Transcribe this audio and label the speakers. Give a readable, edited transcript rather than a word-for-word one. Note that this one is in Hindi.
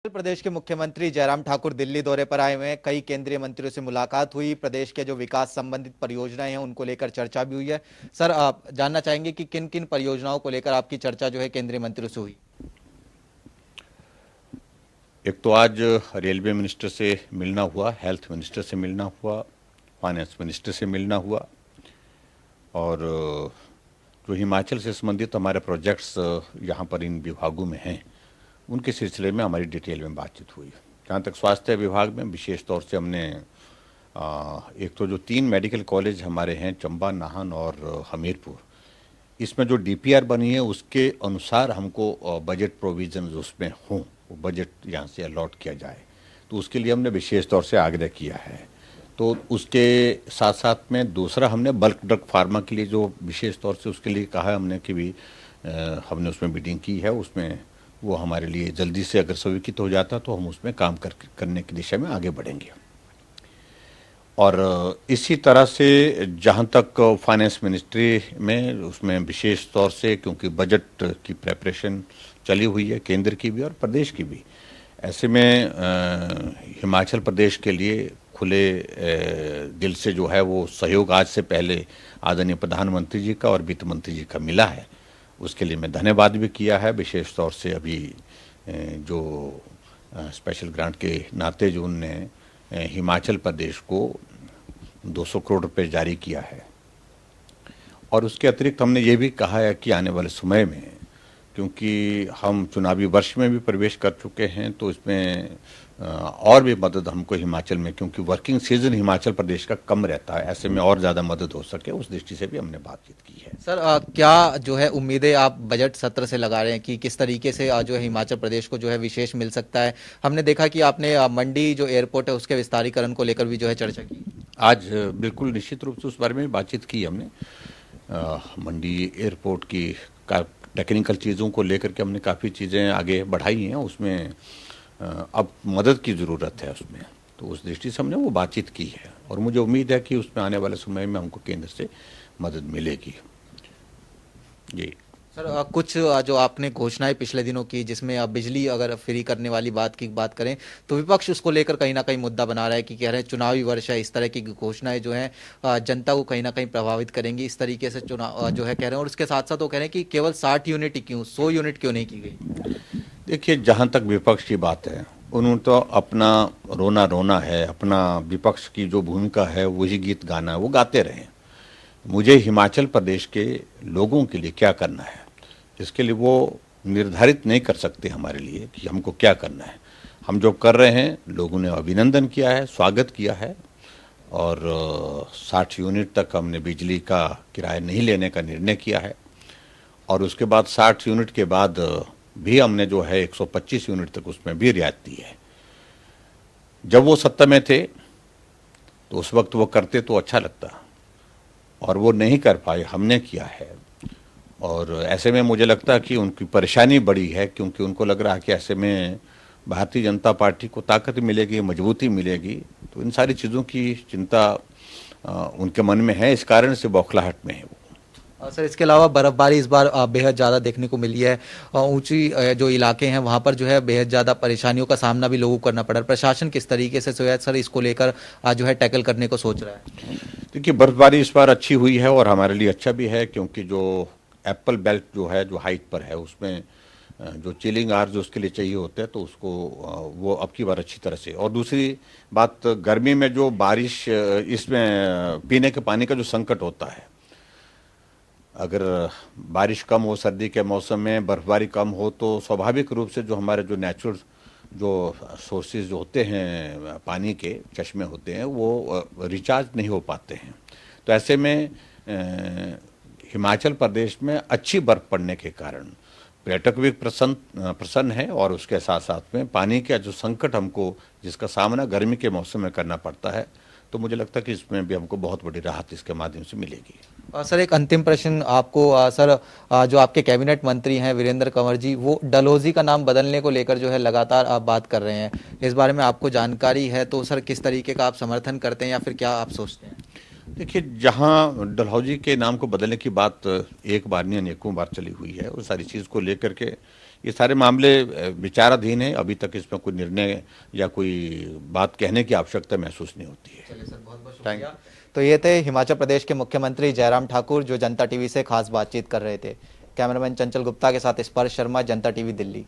Speaker 1: उत्तर प्रदेश के मुख्यमंत्री जयराम ठाकुर दिल्ली दौरे पर आए हुए हैं। कई केंद्रीय मंत्रियों से मुलाकात हुई। प्रदेश के जो विकास संबंधित परियोजनाएं हैं उनको लेकर चर्चा भी हुई है। सर, आप जानना चाहेंगे कि किन किन परियोजनाओं को लेकर आपकी चर्चा जो है केंद्रीय मंत्रियों से हुई।
Speaker 2: एक तो आज रेलवे मिनिस्टर से मिलना हुआ, हेल्थ मिनिस्टर से मिलना हुआ, फाइनेंस मिनिस्टर से मिलना हुआ और जो हिमाचल से संबंधित हमारे प्रोजेक्ट्स यहाँ पर इन विभागों में हैं उनके सिलसिले में हमारी डिटेल में बातचीत हुई। जहाँ तक स्वास्थ्य विभाग में विशेष तौर से हमने एक तो जो 3 मेडिकल कॉलेज हमारे हैं, चंबा, नाहन और हमीरपुर, इसमें जो डीपीआर बनी है उसके अनुसार हमको बजट प्रोविजन उसमें हों, वो बजट यहाँ से अलॉट किया जाए, तो उसके लिए हमने विशेष तौर से आग्रह किया है। तो उसके साथ साथ में दूसरा हमने बल्क ड्रग फार्मा के लिए जो विशेष तौर से उसके लिए कहा है हमने कि भी हमने उसमें बिडिंग की है, उसमें वो हमारे लिए जल्दी से अगर स्वीकृत हो जाता तो हम उसमें काम करने की दिशा में आगे बढ़ेंगे। और इसी तरह से जहाँ तक फाइनेंस मिनिस्ट्री में उसमें विशेष तौर से क्योंकि बजट की प्रेपरेशन चली हुई है, केंद्र की भी और प्रदेश की भी, ऐसे में हिमाचल प्रदेश के लिए खुले दिल से जो है वो सहयोग आज से पहले आदरणीय प्रधानमंत्री जी का और वित्त मंत्री जी का मिला है, उसके लिए मैं धन्यवाद भी किया है। विशेष तौर से अभी जो स्पेशल ग्रांट के नाते जो उनने हिमाचल प्रदेश को 200 करोड़ रुपए जारी किया है। और उसके अतिरिक्त हमने ये भी कहा है कि आने वाले समय में, क्योंकि हम चुनावी वर्ष में भी प्रवेश कर चुके हैं, तो इसमें और भी मदद हमको हिमाचल में, क्योंकि वर्किंग सीजन हिमाचल प्रदेश का कम रहता है, ऐसे में और ज़्यादा मदद हो सके, उस दृष्टि से भी हमने बातचीत की है।
Speaker 1: सर, क्या जो है उम्मीदें आप बजट सत्र से लगा रहे हैं कि किस तरीके से जो है हिमाचल प्रदेश को जो है विशेष मिल सकता है। हमने देखा कि आपने मंडी जो एयरपोर्ट है उसके विस्तारीकरण को लेकर भी जो है चर्चा की।
Speaker 2: आज बिल्कुल निश्चित रूप से उस बारे में भी बातचीत की हमने। मंडी एयरपोर्ट की टेक्निकल चीज़ों को लेकर के हमने काफ़ी चीज़ें आगे बढ़ाई हैं, उसमें अब मदद की ज़रूरत है उसमें, तो उस दृष्टि से हमने वो बातचीत की है और मुझे उम्मीद है कि उसमें आने वाले समय में हमको केंद्र से मदद मिलेगी। जी
Speaker 1: सर, कुछ जो आपने घोषणाएं पिछले दिनों की, जिसमें बिजली अगर फ्री करने वाली बात की बात करें तो विपक्ष उसको लेकर कहीं ना कहीं मुद्दा बना रहा है कि कह रहे हैं चुनावी वर्ष है, इस तरह की घोषणाएं जो हैं जनता को कहीं ना कहीं प्रभावित करेंगी, इस तरीके से चुनाव जो है कह रहे हैं। और उसके साथ साथ वो कह रहे हैं कि केवल 60 यूनिट ही क्यों, 100 यूनिट क्यों नहीं की गई।
Speaker 2: देखिए, जहाँ तक विपक्ष की बात है, उन्होंने तो अपना रोना रोना है, अपना विपक्ष की जो भूमिका है वही गीत गाना है, वो गाते रहे। मुझे हिमाचल प्रदेश के लोगों के लिए क्या करना है, इसके लिए वो निर्धारित नहीं कर सकते हमारे लिए कि हमको क्या करना है। हम जो कर रहे हैं, लोगों ने अभिनंदन किया है, स्वागत किया है और 60 यूनिट तक हमने बिजली का किराया नहीं लेने का निर्णय किया है और उसके बाद 60 यूनिट के बाद भी हमने जो है 125 यूनिट तक उसमें भी रियायत दी है। जब वो सत्ता में थे तो उस वक्त वो करते तो अच्छा लगता और वो नहीं कर पाए, हमने किया है। और ऐसे में मुझे लगता है कि उनकी परेशानी बड़ी है, क्योंकि उनको लग रहा है कि ऐसे में भारतीय जनता पार्टी को ताकत मिलेगी, मजबूती मिलेगी, तो इन सारी चीज़ों की चिंता उनके मन में है, इस कारण से बौखलाहट में है वो।
Speaker 1: सर, इसके अलावा बर्फबारी इस बार बेहद ज़्यादा देखने को मिली है। ऊंची जो इलाके हैं वहां पर जो है बेहद ज़्यादा परेशानियों का सामना भी लोगों को करना पड़ा। प्रशासन किस तरीके से सर इसको लेकर जो है टैकल करने को सोच रहा है।
Speaker 2: देखिए, बर्फबारी इस बार अच्छी हुई है और हमारे लिए अच्छा भी है, क्योंकि जो एप्पल बेल्ट जो है, जो हाइट पर है, उसमें जो चिलिंग आर जो उसके लिए चाहिए होते हैं, तो उसको वो अब की बार अच्छी तरह से। और दूसरी बात, गर्मी में जो बारिश, इसमें पीने के पानी का जो संकट होता है, अगर बारिश कम हो, सर्दी के मौसम में बर्फबारी कम हो, तो स्वाभाविक रूप से जो हमारे जो नेचुरल जो सोर्सेज जो होते हैं, पानी के चश्मे होते हैं, वो रिचार्ज नहीं हो पाते हैं। तो ऐसे में हिमाचल प्रदेश में अच्छी बर्फ पड़ने के कारण पर्यटक भी प्रसन्न है और उसके साथ साथ में पानी का जो संकट हमको जिसका सामना गर्मी के मौसम में करना पड़ता है, तो मुझे लगता है कि इसमें भी हमको बहुत बड़ी राहत इसके माध्यम से मिलेगी।
Speaker 1: सर, एक अंतिम प्रश्न आपको। सर, जो आपके कैबिनेट मंत्री हैं वीरेंद्र कंवर जी, वो डलहौजी का नाम बदलने को लेकर जो है लगातार आप बात कर रहे हैं, इस बारे में आपको जानकारी है तो सर किस तरीके का आप समर्थन करते हैं या फिर क्या आप सोचते हैं।
Speaker 2: देखिए, जहाँ डलहौजी के नाम को बदलने की बात एक बार नहीं अनेकों बार चली हुई है, उस सारी चीज़ को लेकर के ये सारे मामले विचाराधीन है। अभी तक इसमें कोई निर्णय या कोई बात कहने की आवश्यकता महसूस नहीं होती है।
Speaker 1: चलिए सर, बहुत बहुत शुक्रिया। तो ये थे हिमाचल प्रदेश के मुख्यमंत्री जयराम ठाकुर, जो जनता टीवी से खास बातचीत कर रहे थे। कैमरामैन चंचल गुप्ता के साथ स्पर्श शर्मा, जनता टीवी, दिल्ली।